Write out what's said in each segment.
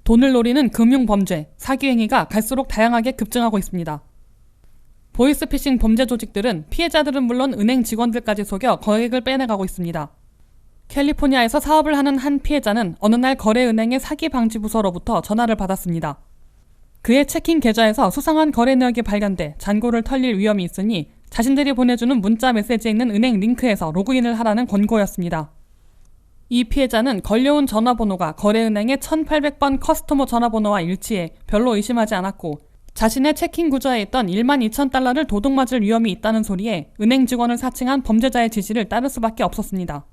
돈을 노리는 금융범죄, 사기 행위가 갈수록 다양하게 급증하고 있습니다. 보이스피싱 범죄 조직들은 피해자들은 물론 은행 직원들까지 속여 거액을 빼내가고 있습니다. 캘리포니아에서 사업을 하는 한 피해자는 어느 날 거래은행의 사기 방지 부서로부터 전화를 받았습니다. 그의 체킹 계좌에서 수상한 거래 내역이 발견돼 잔고를 털릴 위험이 있으니 자신들이 보내주는 문자 메시지에 있는 은행 링크에서 로그인을 하라는 권고였습니다. 이 피해자는 걸려온 전화번호가 거래은행의 1800번 커스터머 전화번호와 일치해 별로 의심하지 않았고 자신의 체킹 구조에 있던 12,000달러를 도둑맞을 위험이 있다는 소리에 은행 직원을 사칭한 범죄자의 지시를 따를 수밖에 없었습니다.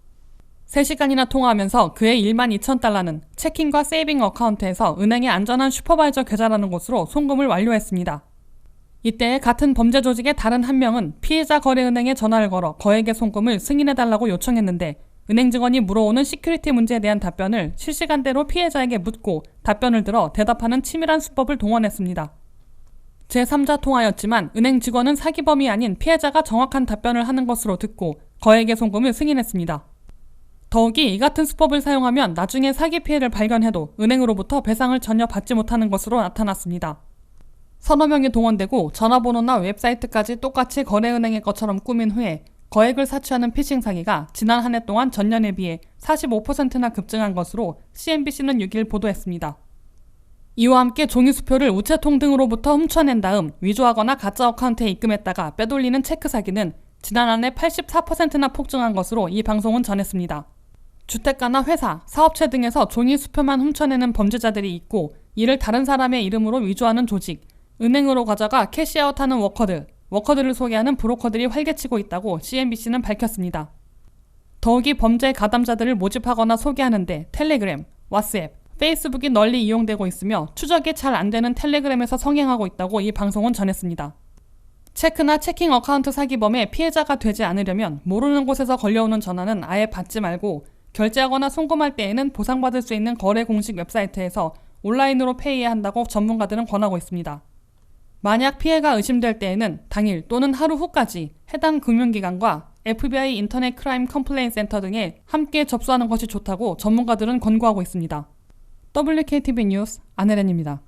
3시간이나 통화하면서 그의 12,000달러는 체킹과 세이빙 어카운트에서 은행의 안전한 슈퍼바이저 계좌라는 곳으로 송금을 완료했습니다. 이때 같은 범죄 조직의 다른 한 명은 피해자 거래은행에 전화를 걸어 거액의 송금을 승인해달라고 요청했는데 은행 직원이 물어오는 시큐리티 문제에 대한 답변을 실시간대로 피해자에게 묻고 답변을 들어 대답하는 치밀한 수법을 동원했습니다. 제3자 통화였지만 은행 직원은 사기범이 아닌 피해자가 정확한 답변을 하는 것으로 듣고 거액의 송금을 승인했습니다. 더욱이 이 같은 수법을 사용하면 나중에 사기 피해를 발견해도 은행으로부터 배상을 전혀 받지 못하는 것으로 나타났습니다. 서너 명이 동원되고 전화번호나 웹사이트까지 똑같이 거래은행의 것처럼 꾸민 후에 거액을 사취하는 피싱 사기가 지난 한 해 동안 전년에 비해 45%나 급증한 것으로 CNBC는 6일 보도했습니다. 이와 함께 종이수표를 우체통 등으로부터 훔쳐낸 다음 위조하거나 가짜 어카운트에 입금했다가 빼돌리는 체크 사기는 지난 한 해 84%나 폭증한 것으로 이 방송은 전했습니다. 주택가나 회사, 사업체 등에서 종이수표만 훔쳐내는 범죄자들이 있고 이를 다른 사람의 이름으로 위조하는 조직, 은행으로 가져가 캐시아웃하는 워커들을 소개하는 브로커들이 활개치고 있다고 CNBC는 밝혔습니다. 더욱이 범죄 가담자들을 모집하거나 소개하는데 텔레그램, 왓츠앱, 페이스북이 널리 이용되고 있으며 추적이 잘 안되는 텔레그램에서 성행하고 있다고 이 방송은 전했습니다. 체크나 체킹 어카운트 사기범의 피해자가 되지 않으려면 모르는 곳에서 걸려오는 전화는 아예 받지 말고 결제하거나 송금할 때에는 보상받을 수 있는 거래 공식 웹사이트에서 온라인으로 페이해야 한다고 전문가들은 권하고 있습니다. 만약 피해가 의심될 때에는 당일 또는 하루 후까지 해당 금융기관과 FBI 인터넷 크라임 컴플레인 센터 등에 함께 접수하는 것이 좋다고 전문가들은 권고하고 있습니다. WKTV 뉴스 안혜련입니다.